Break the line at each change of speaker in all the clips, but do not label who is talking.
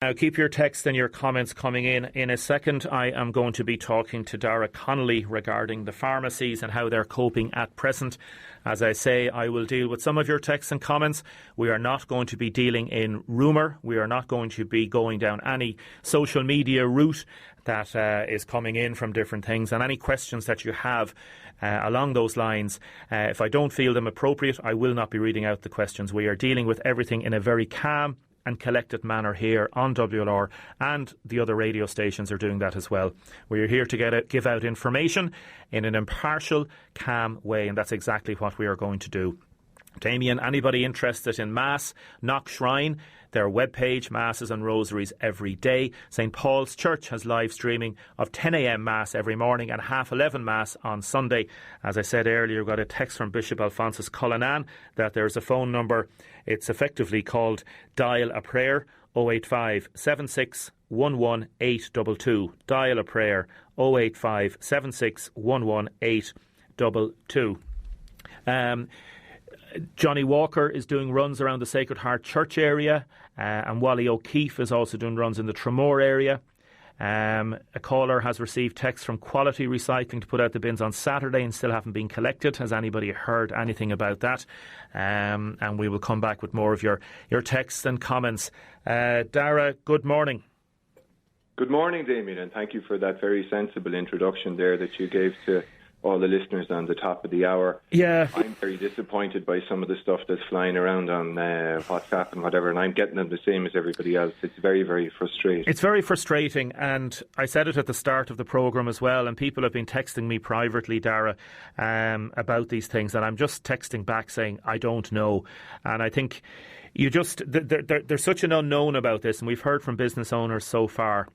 Now, keep your texts and your comments coming in. In a second, I am going to be talking to Dara Connolly regarding the pharmacies and how they're coping at present. As I say, I will deal with some of your texts and comments. We are not going to be dealing in rumour. We are not going to be going down any social media route that is coming in from different things. And any questions that you have along those lines, if I don't feel them appropriate, I will not be reading out the questions. We are dealing with everything in a very calm and collected manner here on WLR, and the other radio stations are doing that as well. We are here to give out information in an impartial, calm way, and that's exactly what we are going to do. Damien, anybody interested in Mass, Knock Shrine, their webpage, Masses and Rosaries every day. St Paul's Church has live streaming of 10 a.m. Mass every morning and 11:30 Mass on Sunday. As I said earlier, we got a text from Bishop Alphonsus Cullinan that there's a phone number. It's effectively called Dial a Prayer, 085 76 11 822. Dial a Prayer, 085 76 11 822. Johnny Walker is doing runs around the Sacred Heart Church area, and Wally O'Keefe is also doing runs in the Tramore area. A caller has received text from Quality Recycling to put out the bins on Saturday and still haven't been collected. Has anybody heard anything about that? And we will come back with more of your texts and comments. Dara, good morning.
Good morning, Damien, and thank you for that very sensible introduction there that you gave to all the listeners on the top of the hour.
Yeah.
I'm very disappointed by some of the stuff that's flying around on WhatsApp and whatever, and I'm getting them the same as everybody else. It's very, very frustrating.
It's very frustrating, and I said it at the start of the programme as well, and people have been texting me privately, Dara, about these things, and I'm just texting back saying, I don't know. And I think there's such an unknown about this, and we've heard from business owners so far.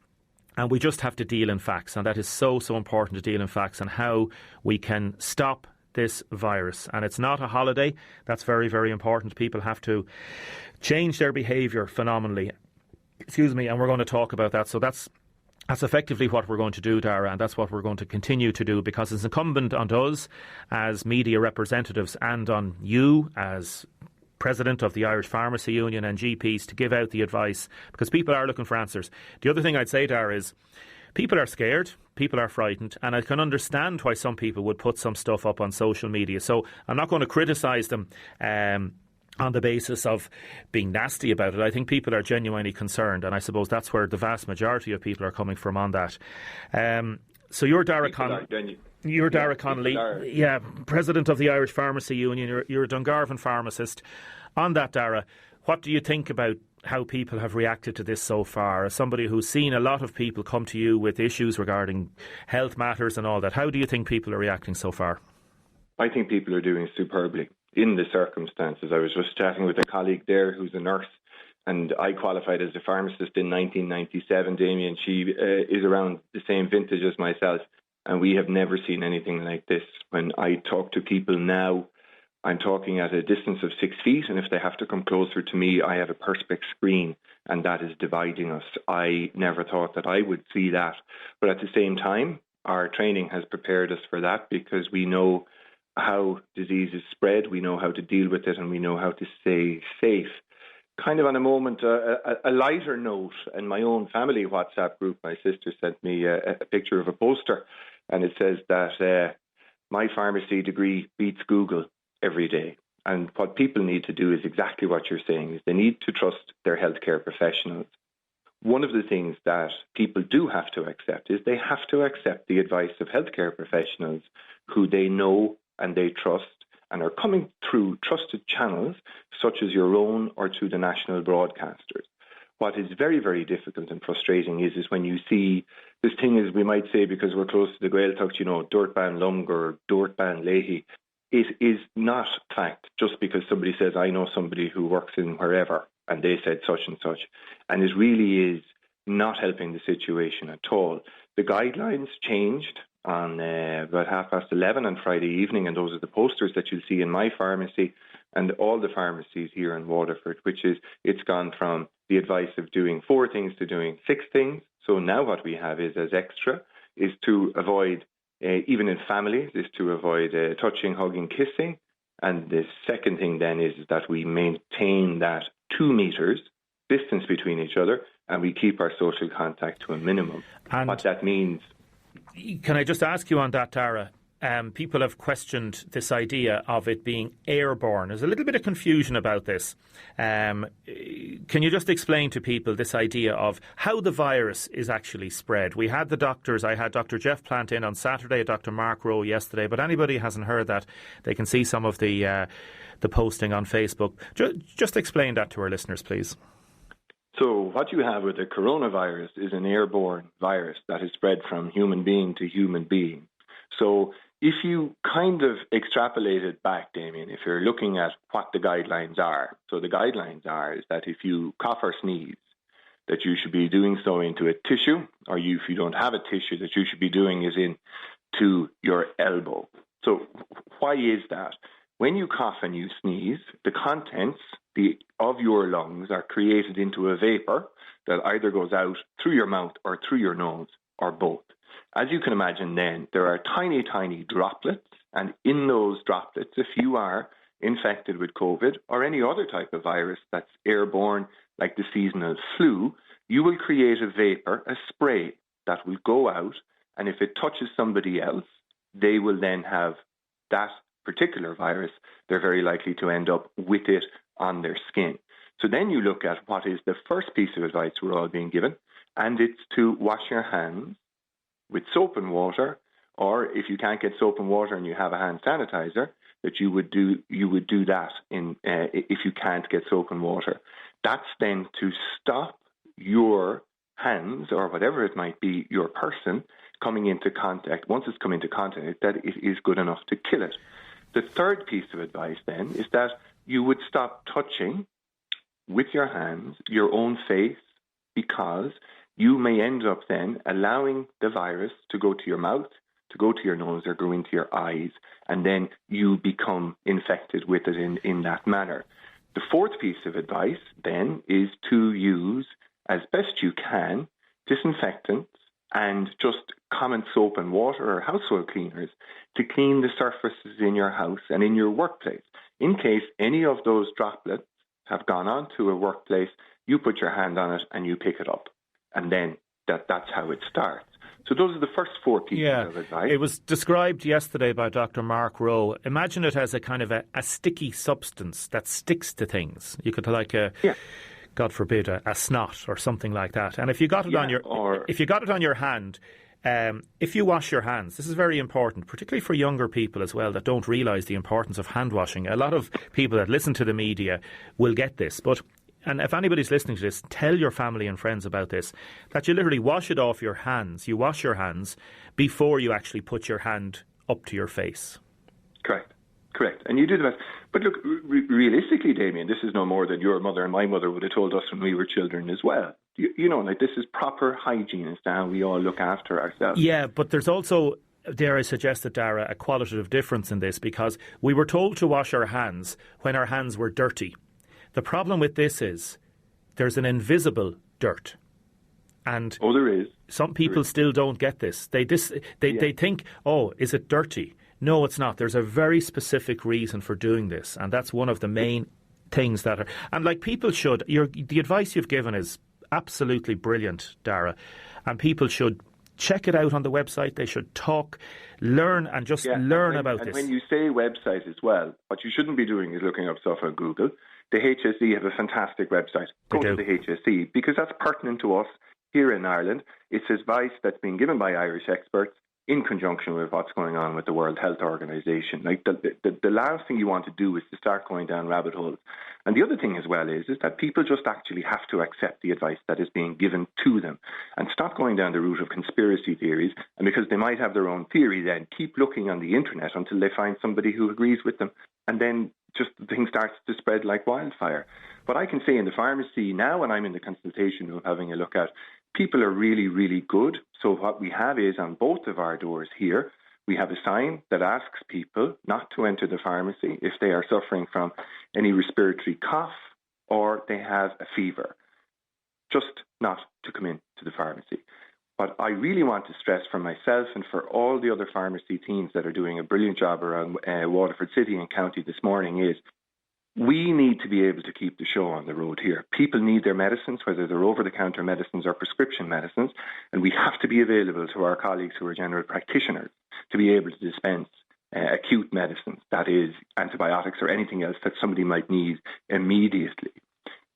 And we just have to deal in facts, and that is so important to deal in facts and how we can stop this virus. And it's not a holiday. That's very, very important. People have to change their behaviour phenomenally. And we're going to talk about that. So that's effectively what we're going to do, Dara, and that's what we're going to continue to do, because it's incumbent on us as media representatives and on you as President of the Irish Pharmacy Union and GPs to give out the advice, because people are looking for answers. The other thing I'd say, Dara, is people are scared, people are frightened, and I can understand why some people would put some stuff up on social media. So I'm not going to criticise them on the basis of being nasty about it. I think people are genuinely concerned, and I suppose that's where the vast majority of people are coming from on that. So you're Dara Connolly. You're Dara Connolly, President of the Irish Pharmacy Union. You're a Dungarvan pharmacist. On that, Dara, what do you think about how people have reacted to this so far? As somebody who's seen a lot of people come to you with issues regarding health matters and all that, how do you think people are reacting so far?
I think people are doing superbly in the circumstances. I was just chatting with a colleague there who's a nurse, and I qualified as a pharmacist in 1997, Damien. She is around the same vintage as myself. And we have never seen anything like this. When I talk to people now, I'm talking at a distance of 6 feet, and if they have to come closer to me, I have a perspex screen, and that is dividing us. I never thought that I would see that. But at the same time, our training has prepared us for that, because we know how disease is spread, we know how to deal with it, and we know how to stay safe. Kind of on a moment, a lighter note, in my own family WhatsApp group, my sister sent me a picture of a poster, and it says that my pharmacy degree beats Google every day. And what people need to do is exactly what you're saying, is they need to trust their healthcare professionals. One of the things that people do have to accept is they have to accept the advice of healthcare professionals who they know and they trust, and are coming through trusted channels such as your own or to the national broadcasters. What is very, very difficult and frustrating is when you see this thing, as we might say, because we're close to the Gaeltacht, Dúirt-ban Lumgar or Dúirt-ban Leahy. It is not fact just because somebody says, I know somebody who works in wherever, and they said such and such. And it really is not helping the situation at all. The guidelines changed on about 11:30 on Friday evening, and those are the posters that you'll see in my pharmacy and all the pharmacies here in Waterford, which is, it's gone from the advice of doing 4 things to doing 6 things. So now what we have is, as extra, is to avoid, even in families, is to avoid touching, hugging, kissing. And the second thing then is that we maintain that 2 metres distance between each other, and we keep our social contact to a minimum. And what that means...
Can I just ask you on that, Tara? People have questioned this idea of it being airborne. There's a little bit of confusion about this. Can you just explain to people this idea of how the virus is actually spread? We had the doctors. I had Dr. Jeff Plant in on Saturday, Dr. Mark Rowe yesterday, but anybody who hasn't heard that, they can see some of the posting on Facebook. Just explain that to our listeners, please.
So what you have with the coronavirus is an airborne virus that is spread from human being to human being. So if you kind of extrapolate it back, Damien, if you're looking at what the guidelines are, so the guidelines are is that if you cough or sneeze, that you should be doing so into a tissue, or if you don't have a tissue, that you should be doing is into your elbow. So why is that? When you cough and you sneeze, the contents of your lungs are created into a vapor that either goes out through your mouth or through your nose, or both. As you can imagine then, there are tiny, tiny droplets, and in those droplets, if you are infected with COVID or any other type of virus that's airborne, like the seasonal flu, you will create a vapor, a spray, that will go out, and if it touches somebody else, they will then have that particular virus. They're very likely to end up with it on their skin. So then you look at what is the first piece of advice we're all being given, and it's to wash your hands with soap and water, or if you can't get soap and water and you have a hand sanitizer, that you would do that if you can't get soap and water. That's then to stop your hands, or whatever it might be, your person, coming into contact. Once it's come into contact, that it is good enough to kill it. The third piece of advice then is that you would stop touching with your hands your own face, because you may end up then allowing the virus to go to your mouth, to go to your nose, or go into your eyes, and then you become infected with it in that manner. The fourth piece of advice then is to use, as best you can, disinfectants and just common soap and water or household cleaners to clean the surfaces in your house and in your workplace. In case any of those droplets have gone onto a workplace, you put your hand on it and you pick it up. And then that's how it starts. So those are the first four pieces of advice.
It was described yesterday by Dr. Mark Rowe. Imagine it as a kind of a sticky substance that sticks to things. You could God forbid, a snot or something like that. And if you got it on your hand, if you wash your hands, this is very important, particularly for younger people as well that don't realise the importance of hand washing. A lot of people that listen to the media will get this, and if anybody's listening to this, tell your family and friends about this, that you literally wash it off your hands. You wash your hands before you actually put your hand up to your face.
Correct. And you do that. But look, realistically, Damien, this is no more than your mother and my mother would have told us when we were children as well. You know, like, this is proper hygiene as to how we all look after ourselves.
Yeah, but there's also, dare I suggest it, Dara, a qualitative difference in this, because we were told to wash our hands when our hands were dirty. The problem with this is there's an invisible dirt. And
there is.
Some people still don't get this. They think, is it dirty? No, it's not. There's a very specific reason for doing this, and that's one of the main things that are... And like, people should... the advice you've given is absolutely brilliant, Dara, and people should check it out on the website. They should learn about this.
And when you say website as well, what you shouldn't be doing is looking up stuff on Google. The HSE have a fantastic website. Go to the HSE, because that's pertinent to us here in Ireland. It's advice that's been given by Irish experts in conjunction with what's going on with the World Health Organization. Like, the last thing you want to do is to start going down rabbit holes. And the other thing as well is that people just actually have to accept the advice that is being given to them and stop going down the route of conspiracy theories. And because they might have their own theory, then keep looking on the internet until they find somebody who agrees with them. And then just the thing starts to spread like wildfire. But I can say in the pharmacy now, when I'm in the consultation room having a look at, people are really, really good. So what we have is, on both of our doors here, we have a sign that asks people not to enter the pharmacy if they are suffering from any respiratory cough or they have a fever, just not to come into the pharmacy. What I really want to stress for myself and for all the other pharmacy teams that are doing a brilliant job around Waterford City and County this morning is, We need to be able to keep the show on the road here. People need their medicines, whether they're over-the-counter medicines or prescription medicines, and we have to be available to our colleagues who are general practitioners to be able to dispense acute medicines, that is, antibiotics or anything else that somebody might need immediately.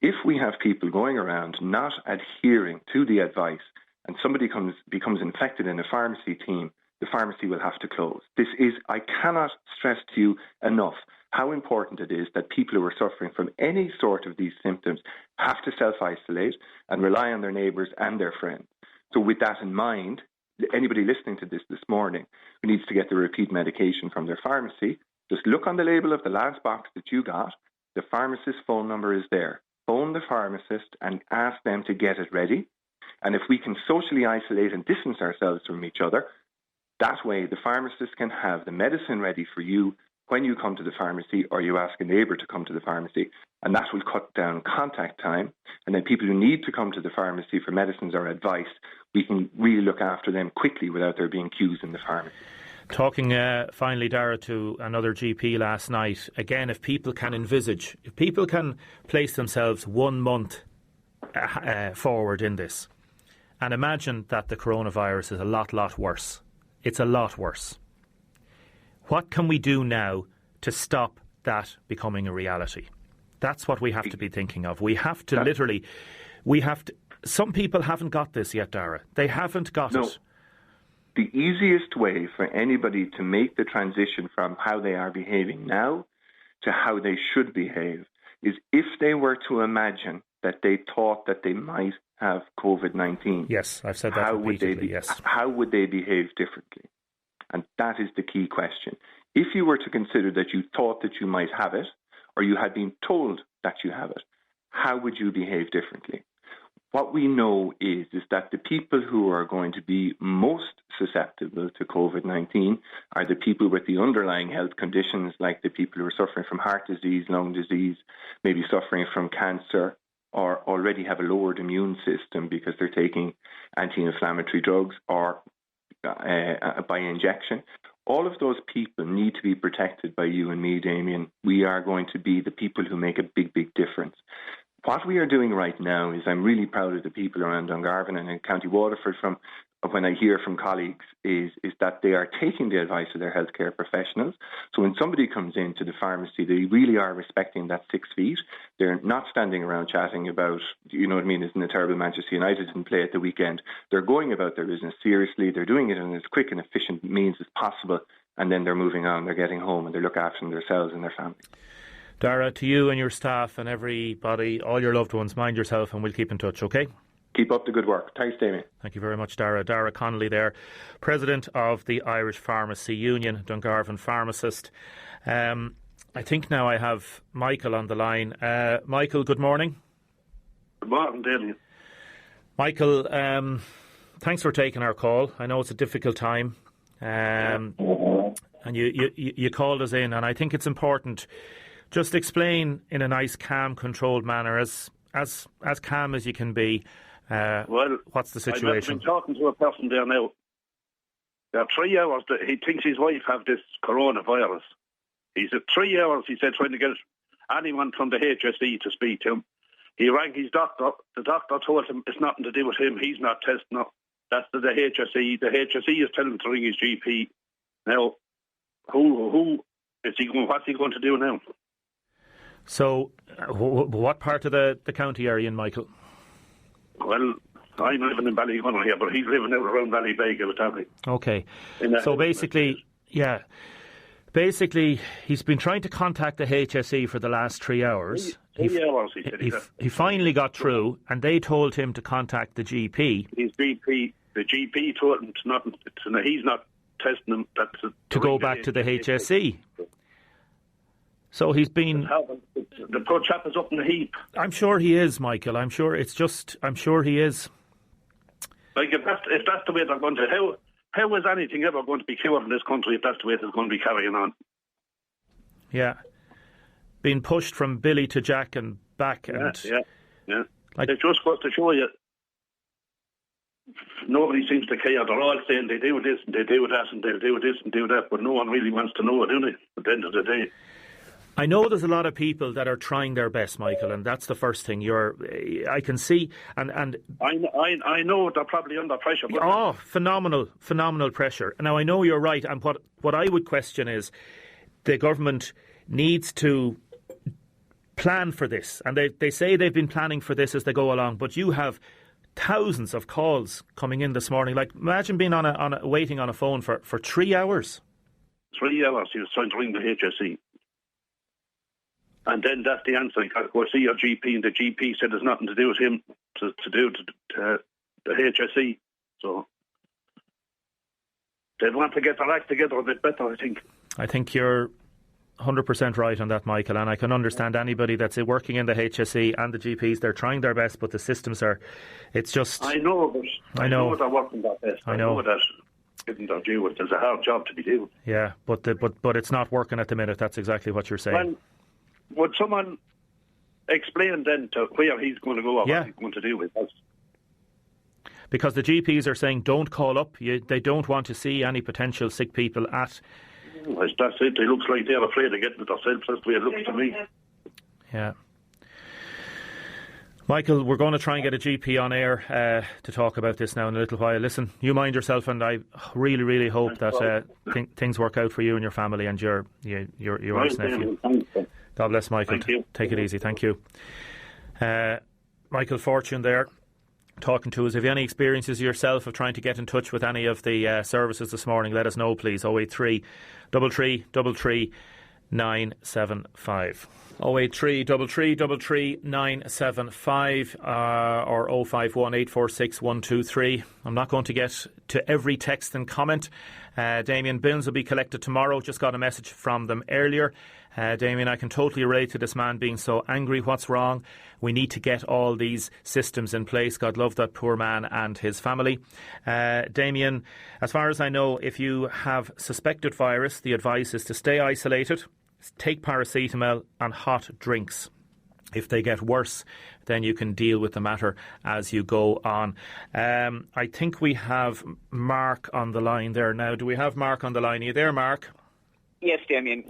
If we have people going around not adhering to the advice and somebody becomes infected in a pharmacy team, the pharmacy will have to close. I cannot stress to you enough how important it is that people who are suffering from any sort of these symptoms have to self-isolate and rely on their neighbours and their friends. So with that in mind, anybody listening to this morning who needs to get the repeat medication from their pharmacy, just look on the label of the last box that you got. The pharmacist's phone number is there. Phone the pharmacist and ask them to get it ready. And if we can socially isolate and distance ourselves from each other, that way the pharmacist can have the medicine ready for you when you come to the pharmacy, or you ask a neighbour to come to the pharmacy, and that will cut down contact time. And then people who need to come to the pharmacy for medicines or advice, we can really look after them quickly without there being queues in the pharmacy.
Talking finally, Dara, to another GP last night, again, if people can place themselves 1 month forward in this, and imagine that the coronavirus is a lot worse. It's a lot worse. What can we do now to stop that becoming a reality? That's what we have to be thinking of. We have to some people haven't got this yet, Dara. They haven't got it.
The easiest way for anybody to make the transition from how they are behaving now to how they should behave is if they were to imagine that they thought that they might have COVID-19.
Yes, I've said that repeatedly, yes.
How would they behave differently? And that is the key question. If you were to consider that you thought that you might have it, or you had been told that you have it, how would you behave differently? What we know is that the people who are going to be most susceptible to COVID-19 are the people with the underlying health conditions, like the people who are suffering from heart disease, lung disease, maybe suffering from cancer, or already have a lowered immune system because they're taking anti-inflammatory drugs or by injection. All of those people need to be protected by you and me, Damien. We are going to be the people who make a big difference. What we are doing right now is, I'm really proud of the people around Dungarvan and in County Waterford when I hear from colleagues is that they are taking the advice of their healthcare professionals. So when somebody comes into the pharmacy, they really are respecting that 6 feet. They're not standing around chatting about, you know what I mean, isn't it terrible Manchester United didn't play at the weekend. They're going about their business seriously. They're doing it in as quick and efficient means as possible. And then they're moving on. They're getting home and they look after themselves and their family.
Dara, to you and your staff and everybody, all your loved ones, mind yourself and we'll keep in touch, OK?
Keep up the good work. Thanks, Damien.
Thank you very much, Dara. Dara Connolly there, President of the Irish Pharmacy Union, Dungarvan pharmacist. I think now I have Michael on the line. Michael, good morning.
Good morning, Damien.
Michael, thanks for taking our call. I know it's a difficult time. And you called us in, and I think it's important. Just explain in a nice, calm, controlled manner, as calm as you can be, what's the situation?
I've been talking to a person there now. There are 3 hours that he thinks his wife have this coronavirus. He's at 3 hours, he said, trying to get anyone from the HSE to speak to him. He rang his doctor. The doctor told him it's nothing to do with him. He's not testing up. That's the HSE. The HSE is telling him to ring his GP. Now, who is he going? What's he going to do now?
So, what part of the county are you in, Michael?
Well, I'm living in Ballygunner here, but he's living out around Ballybeg, evidently.
Okay. So basically, he's been trying to contact the HSE for the last 3 hours.
3 hours, he said.
He finally got through, and they told him to contact the GP.
His GP, the GP told him he's not testing him.
To go back to the HSE. So he's been...
The poor chap is up in the heap.
I'm sure he is, Michael. I'm sure he is.
Like, if that's the way they're going to... How is anything ever going to be cured in this country if that's the way it's going to be carrying on?
Yeah. Being pushed from Billy to Jack and back.
Yeah. Like, it just goes to show you, nobody seems to care. They're all saying they do this and they do that and they'll do this and do that, but no one really wants to know, do they, at the end of the day?
I know there's a lot of people that are trying their best, Michael, and that's the first thing. I can see, and
I know they're probably under pressure.
Phenomenal pressure. Now I know you're right, and what I would question is the government needs to plan for this, and they say they've been planning for this as they go along. But you have thousands of calls coming in this morning. Like, imagine being waiting on a phone for 3 hours.
3 hours. He was trying to ring the HSE. And then that's the answer. You got to go see your GP, and the GP said there's nothing to do with him to do to the HSE. So they'd want to get their act together a bit better, I think.
I think you're 100% right on that, Michael, and I can understand anybody that's working in the HSE and the GPs. They're trying their best, but the systems are. It's just.
I know they're working their best. I know that. Given their due, there's a hard job to be doing.
Yeah, but it's not working at the minute. That's exactly what you're saying.
Well, would someone explain then to where he's going to go or what he's going to do with us?
Because the GPs are saying don't call up. They don't want to see any potential sick people at.
That's it. It looks like they're afraid of getting it themselves. That's the way it looks to me.
Yeah. Michael, we're going to try and get a GP on air to talk about this now in a little while. Listen, you mind yourself, and I really, really hope that things work out for you and your family and your wife's nephew. God bless, Michael. Take it easy. Thank you. Michael Fortune there, talking to us. If you have any experiences yourself of trying to get in touch with any of the services this morning, let us know, please. 083 3333 975. 083 3333 975 or 051 846 123. I'm not going to get to every text and comment. Damien, bins will be collected tomorrow. Just got a message from them earlier. Damien, I can totally relate to this man being so angry. What's wrong? We need to get all these systems in place. God love that poor man and his family. Damien, as far as I know, if you have suspected virus, the advice is to stay isolated, take paracetamol and hot drinks. If they get worse, then you can deal with the matter as you go on. I think we have Mark on the line there now. Do we have Mark on the line? Are you there, Mark?
Yes, Damien.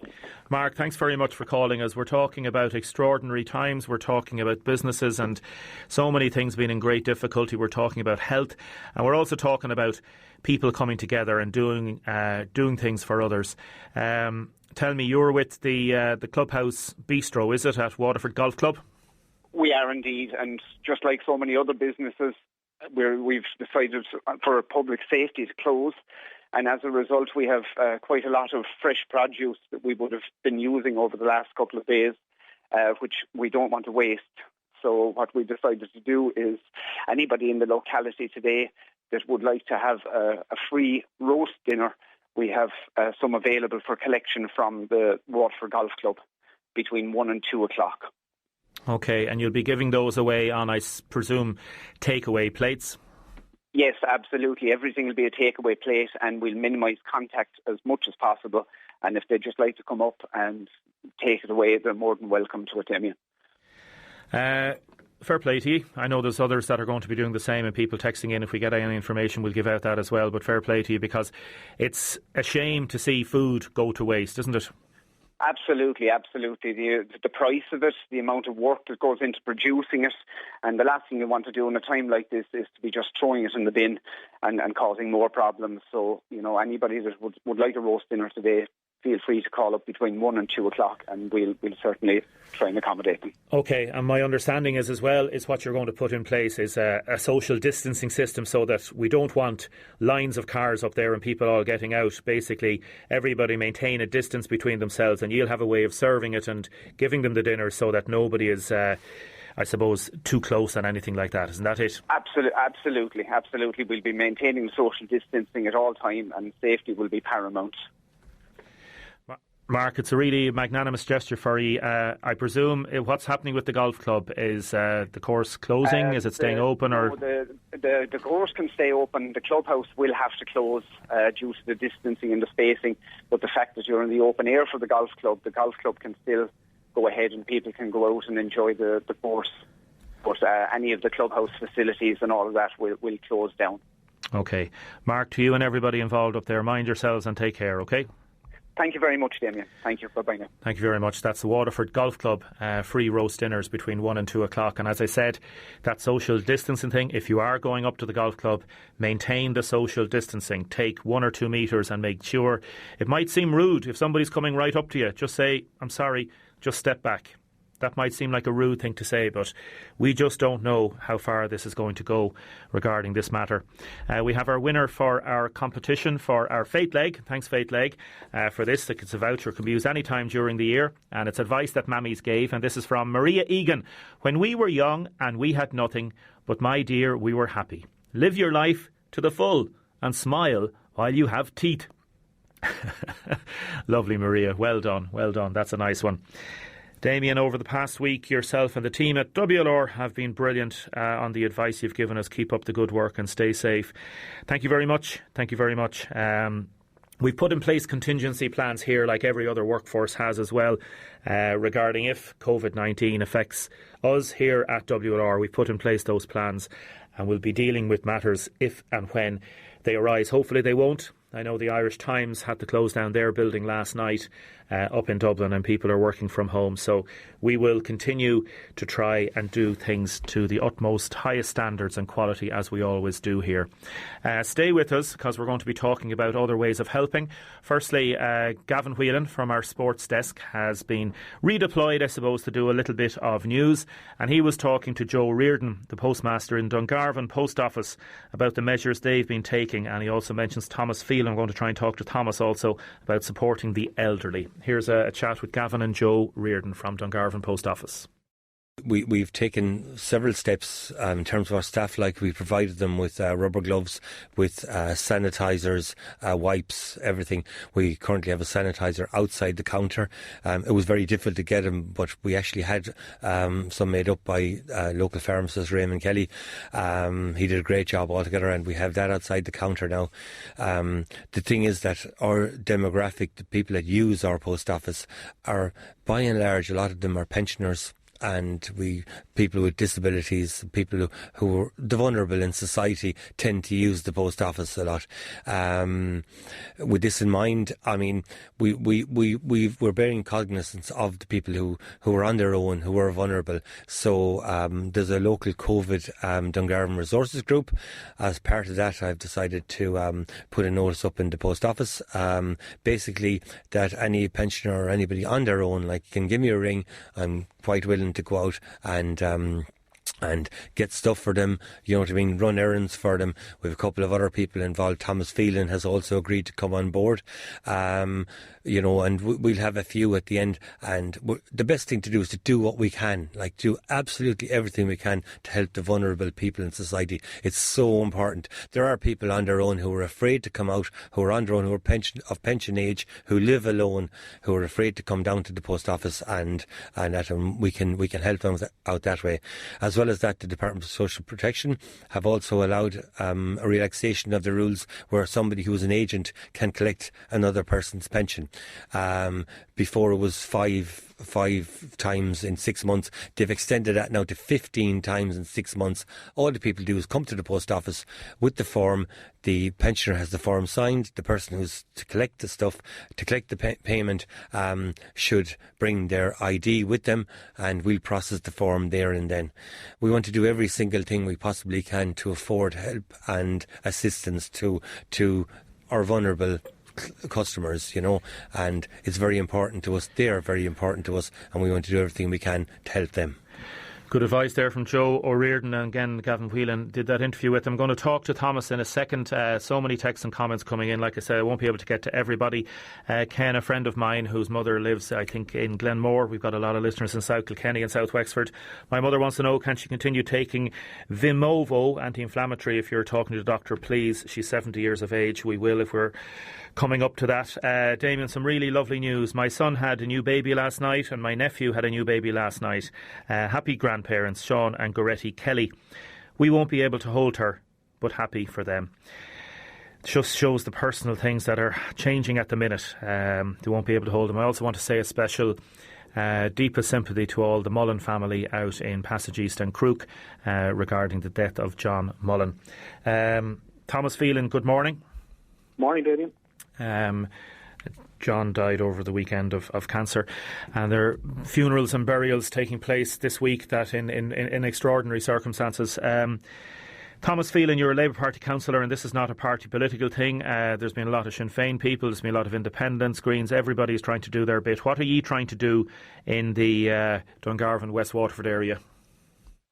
Mark, thanks very much for calling us. We're talking about extraordinary times. We're talking about businesses and so many things being in great difficulty. We're talking about health, and we're also talking about people coming together and doing things for others. Tell me, you're with the Clubhouse Bistro, is it, at Waterford Golf Club?
We are indeed, and just like so many other businesses, we've decided for public safety to close. And as a result, we have quite a lot of fresh produce that we would have been using over the last couple of days, which we don't want to waste. So what we decided to do is anybody in the locality today that would like to have a free roast dinner, we have some available for collection from the Waterford Golf Club between 1 and 2 o'clock.
OK, and you'll be giving those away on, I presume, takeaway plates?
Yes, absolutely. Everything will be a takeaway plate, and we'll minimise contact as much as possible. And if they'd just like to come up and take it away, they're more than welcome to it, Damien.
Fair play to you. I know there's others that are going to be doing the same, and people texting in. If we get any information, we'll give out that as well. But fair play to you, because it's a shame to see food go to waste, isn't it?
Absolutely, absolutely. The price of it, the amount of work that goes into producing it, and the last thing you want to do in a time like this is to be just throwing it in the bin and causing more problems. So, anybody that would like a roast dinner today, feel free to call up between 1 and 2 o'clock, and we'll certainly try and accommodate them. OK, and my understanding is as well is what you're going to put in place is a social distancing system, so that we don't want lines of cars up there and people all getting out. Basically, everybody maintain a distance between themselves, and you'll have a way of serving it and giving them the dinner so that nobody is, I suppose, too close and anything like that. Isn't that it? Absolutely. We'll be maintaining social distancing at all time, and safety will be paramount. Mark, it's a really magnanimous gesture for you. I presume what's happening with the golf club is the course closing? Is it staying open? Or the course can stay open. The clubhouse will have to close due to the distancing and the spacing. But the fact that you're in the open air for the golf club can still go ahead and people can go out and enjoy the course. But any of the clubhouse facilities and all of that will close down. OK. Mark, to you and everybody involved up there, mind yourselves and take care, OK? Thank you very much, Damien. Thank you. Bye-bye now.
Thank you very much. That's the Waterford Golf Club, free roast dinners between 1 and 2 o'clock. And as I said, that social distancing thing, if you are going up to the golf club, maintain the social distancing. Take 1 or 2 metres and make sure. It might seem rude if somebody's coming right up to you. Just say, I'm sorry, just step back. That might seem like a rude thing to say, but we just don't know how far this is going to go regarding this matter. We have our winner for our competition for our Fate Leg. Thanks, Fate Leg, for this. It's a voucher. It can be used any time during the year, and it's advice that mammies gave. And this is from Maria Egan. When we were young and we had nothing, but my dear, we were happy. Live your life to the full and smile while you have teeth. Lovely, Maria. Well done. Well done. That's a nice one. Damien, over the past week, yourself and the team at WLR have been brilliant on the advice you've given us. Keep up the good work and stay safe. Thank you very much. Thank you very much. We've put in place contingency plans here, like every other workforce has as well, regarding if COVID-19 affects us here at WLR. We've put in place those plans and we'll be dealing with matters if and when they arise. Hopefully they won't. I know the Irish Times had to close down their building last night up in Dublin, and people are working from home. So we will continue to try and do things to the utmost highest standards and quality, as we always do here. Stay with us, because we're going to be talking about other ways of helping. Firstly, Gavin Whelan from our sports desk has been redeployed, I suppose, to do a little bit of news, and he was talking to Joe Reardon, the postmaster in Dungarvan Post Office, about the measures they've been taking, and he also mentions Thomas Phelan. I'm going to try and talk to Thomas also about supporting the elderly. Here's a chat with Gavin and Joe Reardon from Dungarvan Post Office.
We've taken several steps in terms of our staff. Like, we provided them with rubber gloves, with sanitisers, wipes, everything. We currently have a sanitiser outside the counter. It was very difficult to get them, but we actually had some made up by local pharmacist Raymond Kelly. He did a great job altogether, and we have that outside the counter now. The thing is that our demographic, the people that use our post office, are by and large, a lot of them are pensioners. And people with disabilities, people who are the vulnerable in society, tend to use the post office a lot. With this in mind, I mean, we're bearing cognizance of the people who are on their own, who are vulnerable. So there's a local COVID Dungarvan Resources Group. As part of that, I've decided to put a notice up in the post office, basically that any pensioner or anybody on their own, like, can give me a ring. I'm quite willing to go out and get stuff for them, you know what I mean, run errands for them. We have a couple of other people involved. Thomas Phelan has also agreed to come on board, you know, and we'll have a few at the end. And the best thing to do is to do what we can, like, do absolutely everything we can to help the vulnerable people in society. It's so important. There are people on their own who are afraid to come out, who are on their own, who are of pension age, who live alone, who are afraid to come down to the post office, and we can help them out that way. As well as that, the Department of Social Protection have also allowed a relaxation of the rules where somebody who is an agent can collect another person's pension. Before it was five times in 6 months. They've extended that now to 15 times in 6 months. All the people do is come to the post office with the form. The pensioner has the form signed. The person who's to collect the stuff, to collect the payment, should bring their ID with them, and we'll process the form there and then. We want to do every single thing we possibly can to afford help and assistance to our vulnerable customers, you know, and it's very important to us. They are very important to us, and we want to do everything we can to help them.
Good advice there from Joe O'Riordan, and again Gavin Whelan did that interview with him. I'm going to talk to Thomas in a second. So many texts and comments coming in. Like I said, I won't be able to get to everybody. Ken, a friend of mine whose mother lives, I think, in Glenmore. We've got a lot of listeners in South Kilkenny and South Wexford. My mother wants to know, can she continue taking Vimovo anti-inflammatory? If you're talking to the doctor, please. She's 70 years of age. We will if we're coming up to that. Damien, some really lovely news. My son had a new baby last night, and my nephew had a new baby last night. Happy grandparents, Sean and Goretti Kelly. We won't be able to hold her, but happy for them. It just shows the personal things that are changing at the minute. They won't be able to hold them. I also want to say a special deepest sympathy to all the Mullen family out in Passage East and Crook regarding the death of John Mullen. Thomas Phelan, good morning.
Morning, Damien.
John died over the weekend of cancer, and there are funerals and burials taking place this week that in extraordinary circumstances. Thomas Phelan, you're a Labour Party councillor, and this is not a party political thing. There's been a lot of Sinn Féin people, there's been a lot of independents, Greens, everybody's trying to do their bit. What are you trying to do in the Dungarvan, West Waterford area?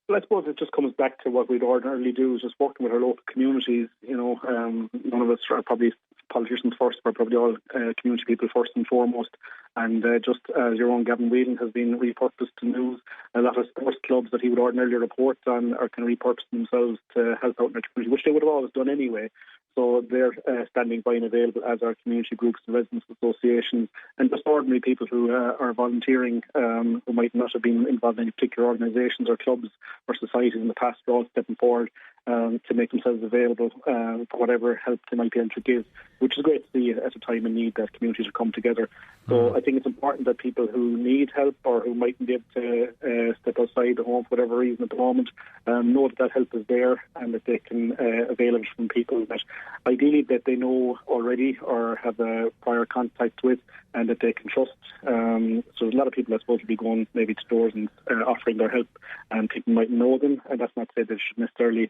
Well, I suppose it just comes back to what we'd ordinarily do, is just working with our local communities. None of us are probably politicians first, we're probably all community people first and foremost. And just as your own Gavin Whelan has been repurposed to news, a lot of sports clubs that he would ordinarily report on are kind of repurposing themselves to help out in their community, which they would have always done anyway. So they're standing by and available as our community groups and residents associations, and just ordinary people who are volunteering, who might not have been involved in any particular organisations or clubs or societies in the past, are all stepping forward to make themselves available for whatever help they might be able to give, which is great to see at a time in need that communities are come together. So I think it's important that people who need help or who mightn't be able to step outside the home for whatever reason at the moment know that help is there, and that they can avail it from people that ideally that they know already or have a prior contact with and that they can trust. So there's a lot of people, I suppose, will be going maybe to doors and offering their help, and people might know them, and that's not to say they should necessarily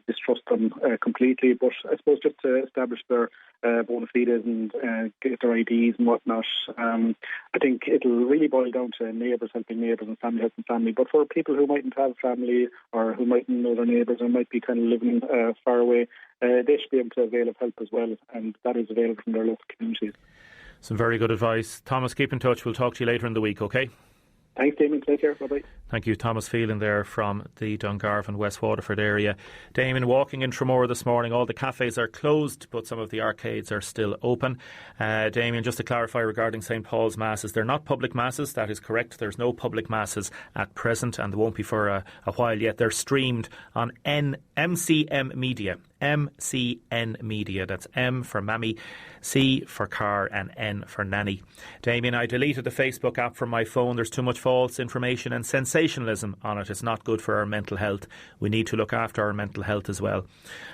distrust them completely, but I suppose just to establish their bona fides and get their IDs and whatnot. I think it'll really boil down to neighbours helping neighbours and family helping family, but for people who mightn't have family or who mightn't know their neighbours or might be kind of living far away, they should be able to avail of help as well, and that is available from their local communities.
Some very good advice. Thomas, keep in touch. We'll talk to you later in the week, okay?
Thanks, Damien. Take care. Bye-bye.
Thank you. Thomas Phelan there from the Dungarvan, West Waterford area. Damien, walking in Tramore this morning, all the cafes are closed, but some of the arcades are still open. Damien, just to clarify regarding St Paul's Masses, they're not public masses, that is correct. There's no public masses at present, and there won't be for a while yet. They're streamed on MCM Media. MCN Media. That's M for Mammy, C for Car, and N for Nanny. Damien, I deleted the Facebook app from my phone. There's too much false information and sensationalism on it. It's not good for our mental health. We need to look after our mental health as well.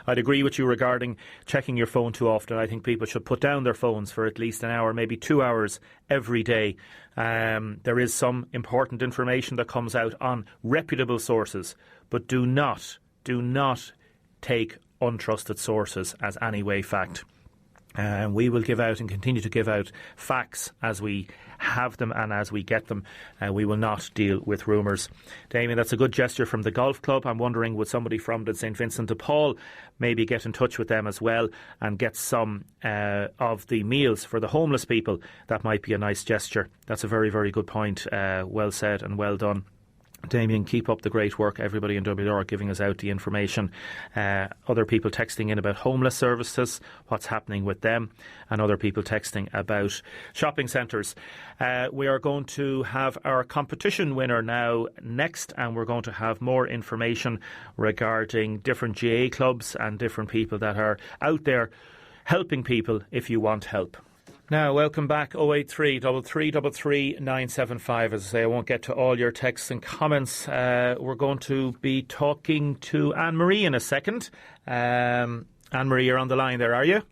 I'd agree with you regarding checking your phone too often. I think people should put down their phones for at least an hour, maybe 2 hours every day. There is some important information that comes out on reputable sources, but do not take untrusted sources as any way fact. We will give out and continue to give out facts as we have them and as we get them. We will not deal with rumours. Damien, that's a good gesture from the golf club. I'm wondering, would somebody from the St Vincent de Paul maybe get in touch with them as well and get some of the meals for the homeless people? That might be a nice gesture. That's a very, very good point. Well said and well done. Damien, keep up the great work. Everybody in WR giving us out the information. Other people texting in about homeless services, what's happening with them, and other people texting about shopping centres. We are going to have our competition winner now next, and we're going to have more information regarding different GA clubs and different people that are out there helping people if you want help. Now, welcome back, 083 3333 975. As I say, I won't get to all your texts and comments. We're going to be talking to Anne-Marie in a second. Anne-Marie, you're on the line there, are you?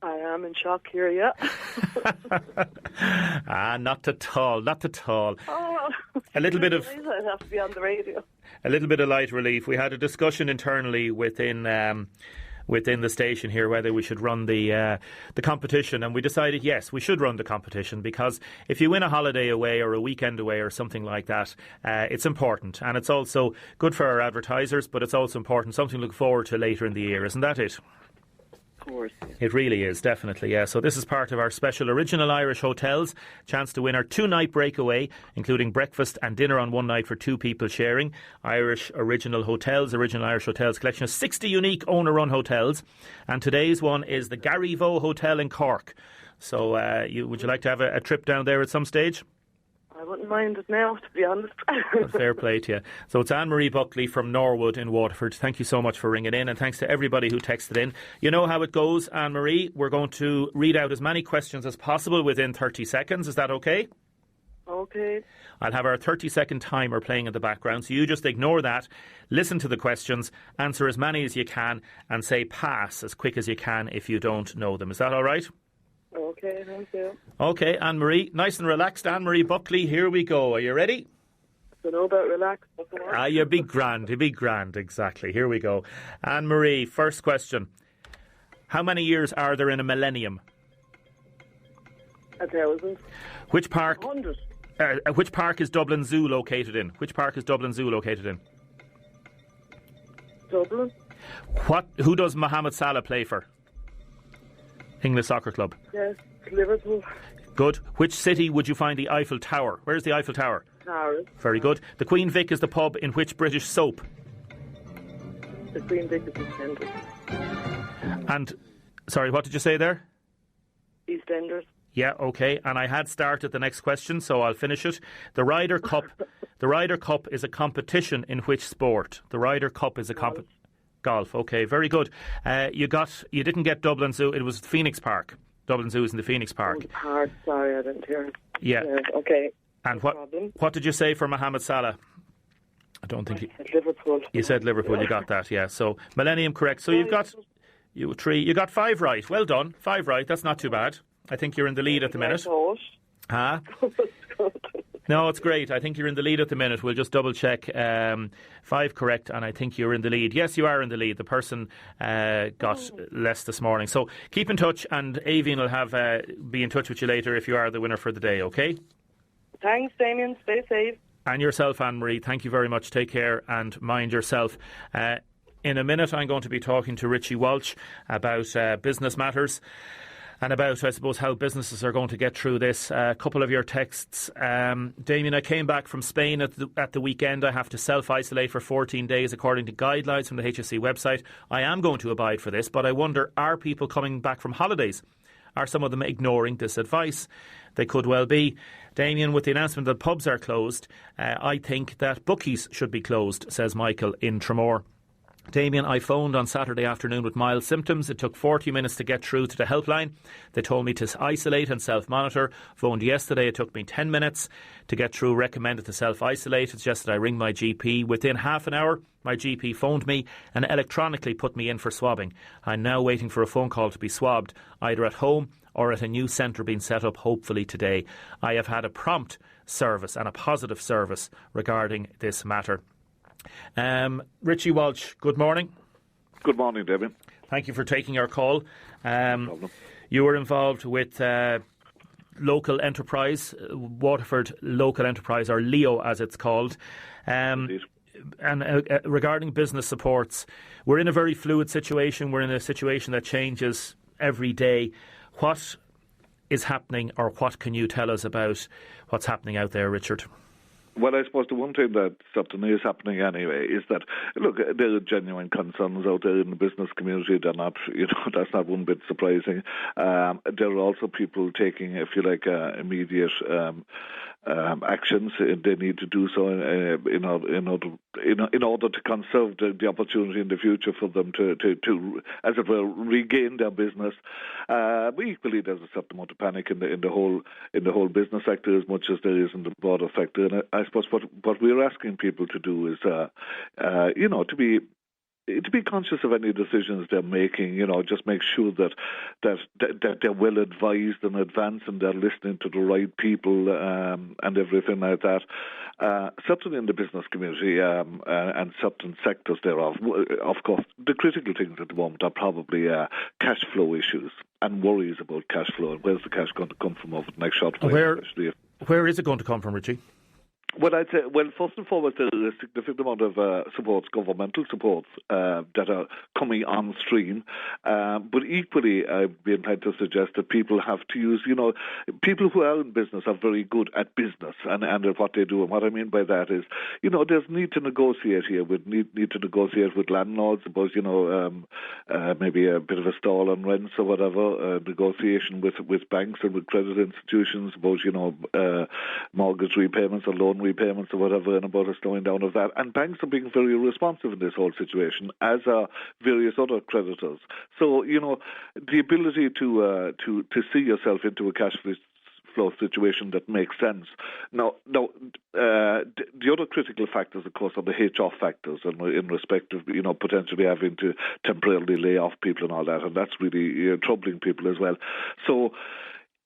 I am in shock here, yeah.
Not at all, not at all.
Oh,
a little bit of...
I'd have to be on the radio.
A little bit of light relief. We had a discussion internally within the station here whether we should run the competition, and we decided yes, we should run the competition, because if you win a holiday away or a weekend away or something like that, it's important, and it's also good for our advertisers, but it's also important, something to look forward to later in the year, isn't that it?
Of course.
It really is, definitely, yeah. So this is part of our special Original Irish Hotels. Chance to win our 2-night breakaway, including breakfast and dinner on one night for 2 people sharing. Irish Original Hotels, Original Irish Hotels collection of 60 unique owner-run hotels. And today's one is the Garryvo Hotel in Cork. So would you like to have a trip down there at some stage?
I wouldn't mind it now, to be honest.
Fair play to you. So it's Anne-Marie Buckley from Norwood in Waterford. Thank you so much for ringing in, and thanks to everybody who texted in. You know how it goes, Anne-Marie. We're going to read out as many questions as possible within 30 seconds. Is that okay?
Okay.
I'll have our 30-second timer playing in the background, so you just ignore that, listen to the questions, answer as many as you can, and say pass as quick as you can if you don't know them. Is that all right?
Okay, thank you.
Okay, Anne-Marie, nice and relaxed. Anne-Marie Buckley, here we go. Are you ready?
So no about relax.
You be grand, exactly. Here we go. Anne-Marie, first question. How many years are there in a millennium?
1,000.
Which park?
100.
Which park is Dublin Zoo located in?
Dublin.
Who does Mohamed Salah play for? English soccer club.
Yes, Liverpool.
Good. Which city would you find the Eiffel Tower? Where's the Eiffel Tower?
Paris.
Very good. The Queen Vic is the pub in which British soap?
The Queen Vic is EastEnders.
And, sorry, what did you say there?
EastEnders.
Yeah, okay. And I had started the next question, so I'll finish it. The Ryder Cup. The Ryder Cup is a competition in which sport? The Ryder Cup is a competition. Golf. Okay, very good. You didn't get Dublin Zoo. It was Phoenix Park. Dublin Zoo is in the Phoenix Park.
Oh, the park. Sorry, I didn't hear.
Yeah.
Okay.
And
no problem.
what did you say for Mohamed Salah? I don't think
I said Liverpool.
You said Liverpool. You got that. Yeah. So Millennium correct. So you got 5 right. Well done. 5 right. That's not too bad. I think you're in the lead at the minute. Huh? No, it's great. I think you're in the lead at the minute. We'll just double check. 5 correct, and I think you're in the lead. Yes, you are in the lead. The person got less this morning. So keep in touch, and Avian will be in touch with you later if you are the winner for the day, okay?
Thanks, Damien. Stay safe.
And yourself, Anne-Marie. Thank you very much. Take care and mind yourself. In a minute, I'm going to be talking to Richie Walsh about business matters. And about, I suppose, how businesses are going to get through this. A couple of your texts. Damien, I came back from Spain at the weekend. I have to self-isolate for 14 days according to guidelines from the HSE website. I am going to abide for this, but I wonder, are people coming back from holidays? Are some of them ignoring this advice? They could well be. Damien, with the announcement that pubs are closed, I think that bookies should be closed, says Michael in Tramore. Damien, I phoned on Saturday afternoon with mild symptoms. It took 40 minutes to get through to the helpline. They told me to isolate and self-monitor. Phoned yesterday. It took me 10 minutes to get through. Recommended to self-isolate. Suggested I ring my GP. Within half an hour, my GP phoned me and electronically put me in for swabbing. I'm now waiting for a phone call to be swabbed, either at home or at a new centre being set up, hopefully today. I have had a prompt service and a positive service regarding this matter. Richie Walsh, good morning.
Good morning, David.
Thank you for taking our call.
No problem.
You were involved with local enterprise, Waterford Local Enterprise, or LEO as it's called. And regarding business supports, we're in a very fluid situation. We're in a situation that changes every day. What is happening, or what can you tell us about what's happening out there, Richard?
Well, I suppose the one thing that certainly is happening anyway is that, look, there are genuine concerns out there in the business community. They're not, that's not one bit surprising. There are also people taking, if you like, immediate actions. They need to do so in order to conserve the opportunity in the future for them to as it were, regain their business. But equally, there's a certain amount of panic in the whole business sector as much as there is in the broader sector. And I suppose what we're asking people to do is, to be conscious of any decisions they're making. Just make sure that they're well advised in advance and they're listening to the right people and everything like that. Certainly in the business community and certain sectors thereof, of course, the critical things at the moment are probably cash flow issues and worries about cash flow and where's the cash going to come from over the next short while.
Where is it going to come from, Richie?
Well, I'd say, first and foremost, there is a significant amount of supports, governmental supports, that are coming on stream. But equally, I'd be inclined to suggest that people have to use, people who are in business are very good at business and at what they do. And what I mean by that is, there's need to negotiate here. We need to negotiate with landlords about, maybe a bit of a stall on rents or whatever, negotiation with banks and with credit institutions about, mortgage repayments or loan repayments or whatever, and about a slowing down of that. And banks are being very responsive in this whole situation, as are various other creditors. So, the ability to see yourself into a cash flow situation that makes sense. Now, the other critical factors, of course, are the HR factors, and in respect of potentially having to temporarily lay off people and all that, and that's really troubling people as well. So,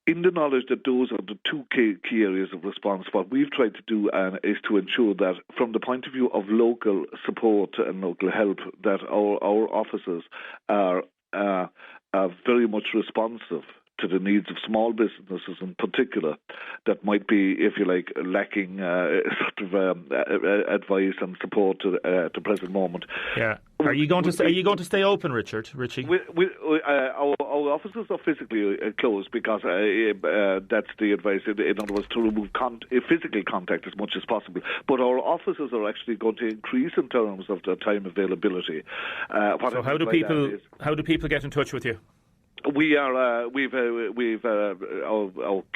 in the knowledge that those are the two key areas of response, what we've tried to do is to ensure that, from the point of view of local support and local help, that our officers are very much responsive to the needs of small businesses in particular that might be, if you like, lacking advice and support at the present moment.
Yeah. Are you going to stay open, Richie?
Our offices are physically closed because that's the advice. In other words, to remove physical contact as much as possible. But our offices are actually going to increase in terms of their time availability.
So how do people get in touch with you?
We are. Our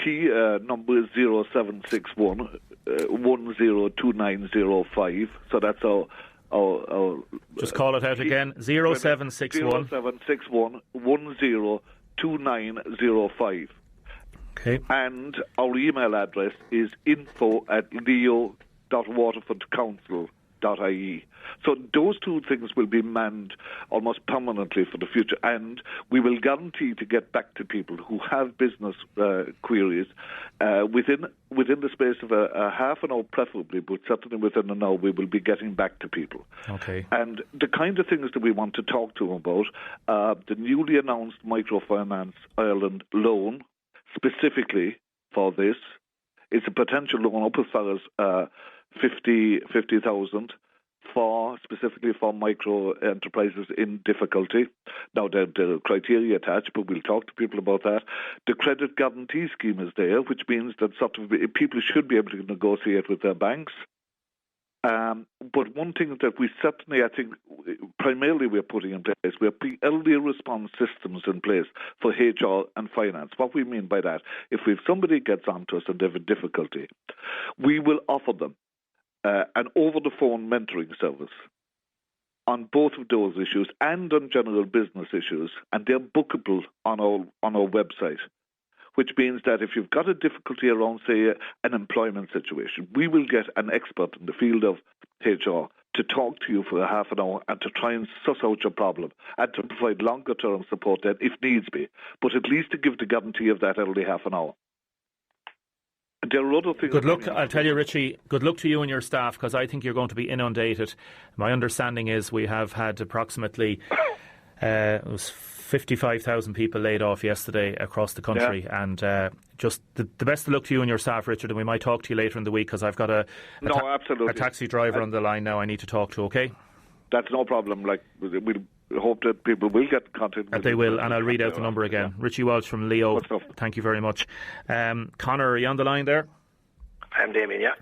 key number is 0761 102905. So that's our.
Just call it out again. 0761
102905.
Okay.
And our email address is info@leo.waterfordcouncil.ie. So those two things will be manned almost permanently for the future, and we will guarantee to get back to people who have business queries within the space of a half an hour preferably, but certainly within an hour we will be getting back to people.
Okay.
And the kind of things that we want to talk to them about, the newly announced Microfinance Ireland loan, specifically for this, is a potential loan up as far as 50,000 specifically for micro enterprises in difficulty. Now, there are criteria attached, but we'll talk to people about that. The credit guarantee scheme is there, which means that people should be able to negotiate with their banks. But one thing that we certainly, I think, primarily we're putting in place, we're putting early response systems in place for HR and finance. What we mean by that, if somebody gets onto us and they have a difficulty, we will offer them an over-the-phone mentoring service on both of those issues and on general business issues, and they're bookable on our website, which means that if you've got a difficulty around, say, an employment situation, we will get an expert in the field of HR to talk to you for a half an hour and to try and suss out your problem and to provide longer-term support then, if needs be, but at least to give the guarantee of that early half an hour. There are other things.
Good luck, I'll tell you, Richie, good luck to you and your staff, because I think you're going to be inundated. My understanding is we have had approximately 55,000 people laid off yesterday across the country, and just the best of luck to you and your staff, Richard, and we might talk to you later in the week, because I've got a taxi driver on the line now I need to talk to, okay?
That's no problem. We'll hope that people will get contact with
they will, and I'll read out the number again. Richie Walsh from Leo. Thank you very much. Connor, are you on the line there?
I'm Damien, yeah.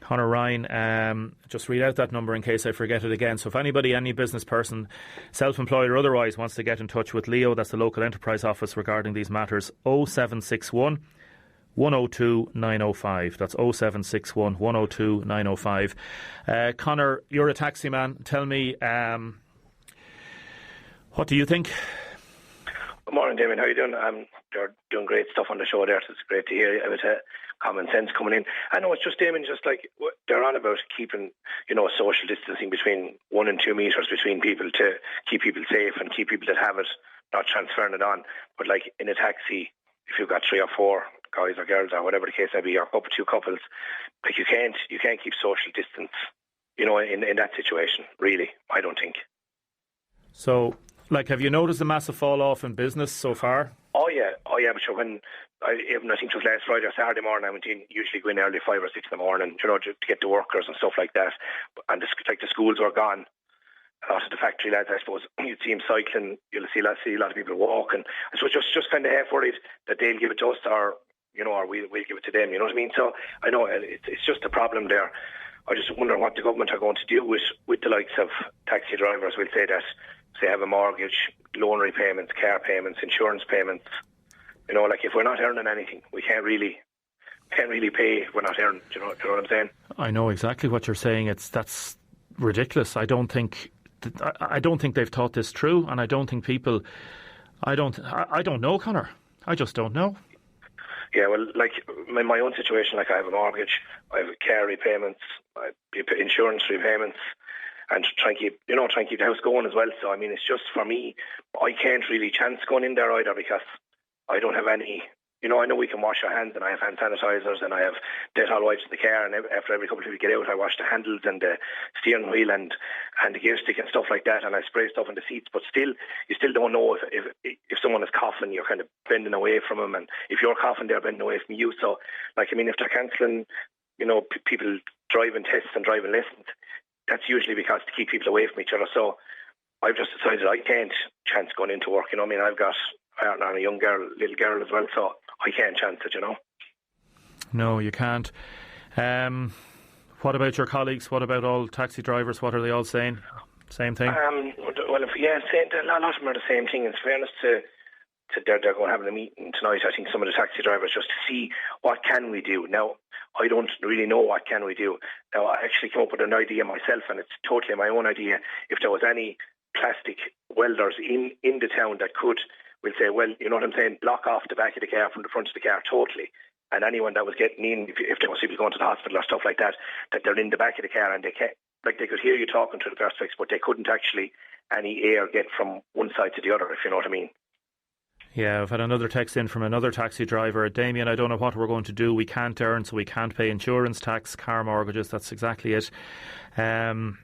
Connor Ryan, just read out that number in case I forget it again. So if anybody, any business person, self-employed or otherwise, wants to get in touch with Leo, that's the local enterprise office regarding these matters, 0761 102 905. That's 0761 102 905. Connor, you're a taxi man. Tell me, what do you think?
Good morning, Damien. How are you doing? You're doing great stuff on the show there. So it's great to hear you. It was common sense coming in. I know it's just, Damien, just like they're on about keeping, social distancing between 1 and 2 meters between people to keep people safe and keep people that have it not transferring it on. But like in a taxi, if you've got 3 or 4 guys or girls or whatever the case may be, or up to 2 couples, like you can't keep social distance, in that situation. Really, I don't think.
So, have you noticed a massive fall off in business so far?
Oh yeah. But sure, when I think it was last Friday or Saturday morning, I went in, usually go in early 5 or 6 in the morning, to get the workers and stuff like that. And the schools were gone. A lot of the factory lads, I suppose, you'd see them cycling. You'll see a lot of people walking. I suppose just kind of half worried that they'll give it to us, or we'll give it to them. You know what I mean? So I know it's just a problem there. I just wonder what the government are going to do with the likes of taxi drivers. We'll say that they have a mortgage, loan repayments, car payments, insurance payments. If we're not earning anything, we can't really pay if we're not earning. Do you know what I'm saying? I
know exactly what you're saying. That's ridiculous. I don't think they've thought this through, and I don't think people. I don't know, Connor. I just don't know.
Yeah, well, like in my own situation, like I have a mortgage, I have car repayments, I have insurance repayments, and try and keep the house going as well. So I mean, it's just for me, I can't really chance going in there either because I don't have any. I know we can wash our hands, and I have hand sanitizers, and I have Dettol wipes in the car, and after every couple of weeks we get out, I wash the handles and the steering wheel and the gear stick and stuff like that, and I spray stuff in the seats. But still, you still don't know if someone is coughing, you're kind of bending away from them, and if you're coughing, they're bending away from you. So, like, I mean, if they're cancelling, people driving tests and driving lessons, that's usually because to keep people away from each other. So, I've just decided I can't chance going into work. I mean, I've got a young girl, little girl as well, so I can't chance it,
No, you can't. What about your colleagues? What about all taxi drivers? What are they all saying? Same thing?
Well, a lot of them are the same thing. In fairness to they're going to have a meeting tonight, I think, some of the taxi drivers, just to see what can we do. Now, I don't really know what can we do. Now, I actually came up with an idea myself, and it's totally my own idea. If there was any plastic welders in the town that could, we'll say, well, you know what I'm saying, block off the back of the car from the front of the car totally. And anyone that was getting in, if there was people going to the hospital or stuff like that, that they're in the back of the car and they could hear you talking to the perspex, but they couldn't actually any air get from one side to the other, if you know what I mean.
Yeah, I've had another text in from another taxi driver. Damien, I don't know what we're going to do. We can't earn, so we can't pay insurance, tax, car mortgages. That's exactly it. Conor,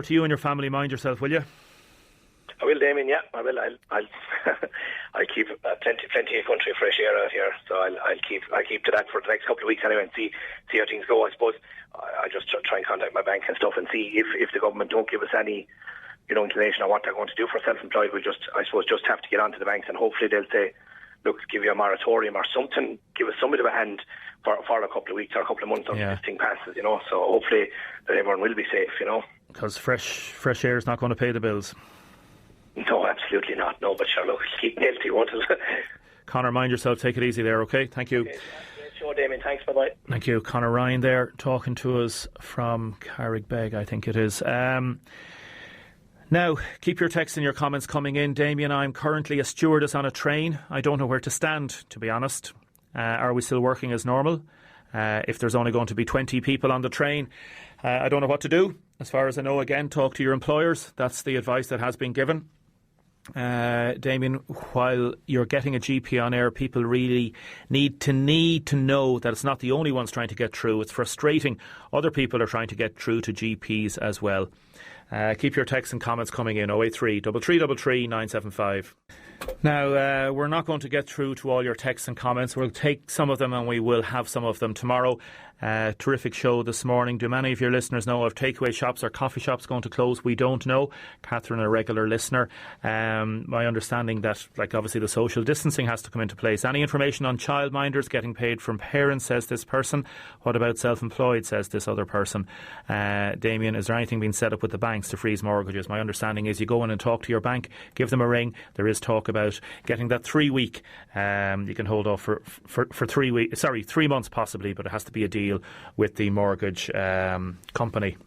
to you and your family, mind yourself, will you?
I will, Damien. Yeah, I will. I'll keep plenty of country fresh air out here. So I'll keep to that for the next couple of weeks anyway, and see how things go. I suppose I just try and contact my bank and stuff and see if the government don't give us any, inclination on what they're going to do for self-employed. We'll just have to get onto the banks, and hopefully they'll say, look, give you a moratorium or something, give us some bit of a hand for a couple of weeks or a couple of months until this thing passes. So hopefully that everyone will be safe.
Because fresh air is not going to pay the bills.
No, absolutely not. No, but sure, look, keep healthy, won't it?
Conor, mind yourself. Take it easy there, okay? Thank you.
Okay, sure, Damien. Thanks. Bye-bye.
Thank you. Conor Ryan there talking to us from Carrigbeg, I think it is. Now, keep your texts and your comments coming in. Damien, I'm currently a stewardess on a train. I don't know where to stand, to be honest. Are we still working as normal? If there's only going to be 20 people on the train, I don't know what to do. As far as I know, again, talk to your employers. That's the advice that has been given. Damien, while you're getting a GP on air, people really need to know that it's not the only ones trying to get through. It's frustrating. Other people are trying to get through to GPs as well. Keep your texts and comments coming in. 083 3333 975. Now, we're not going to get through to all your texts and comments. We'll take some of them and we will have some of them tomorrow. Terrific show this morning. Do many of your listeners know if takeaway shops or coffee shops going to close? We don't know. Catherine, a regular listener. My understanding that, obviously the social distancing has to come into place. Any information on childminders getting paid from parents, says this person. What about self-employed, says this other person. Damien, is there anything being set up with the banks to freeze mortgages? My understanding is you go in and talk to your bank, give them a ring. There is talk about getting that 3 week. You can hold off for 3 weeks. 3 months possibly, but it has to be a deal with the mortgage company.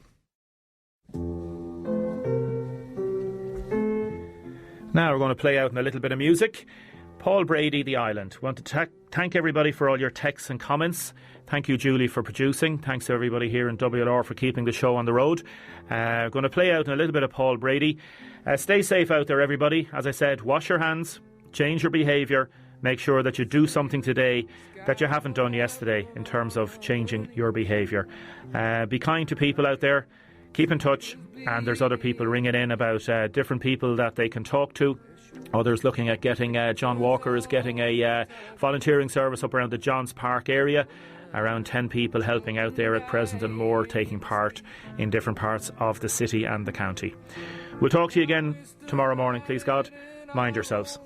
Now we're going to play out in a little bit of music. Paul Brady, The Island. Want to thank everybody for all your texts and comments. Thank you, Julie, for producing. Thanks to everybody here in WLR for keeping the show on the road. Going to play out in a little bit of Paul Brady. Stay safe out there, everybody. As I said, wash your hands, change your behaviour. Make sure that you do something today that you haven't done yesterday in terms of changing your behaviour. Be kind to people out there. Keep in touch. And there's other people ringing in about different people that they can talk to. Others looking at getting, John Walker is getting a volunteering service up around the Johns Park area. Around 10 people helping out there at present, and more taking part in different parts of the city and the county. We'll talk to you again tomorrow morning, please God. Mind yourselves.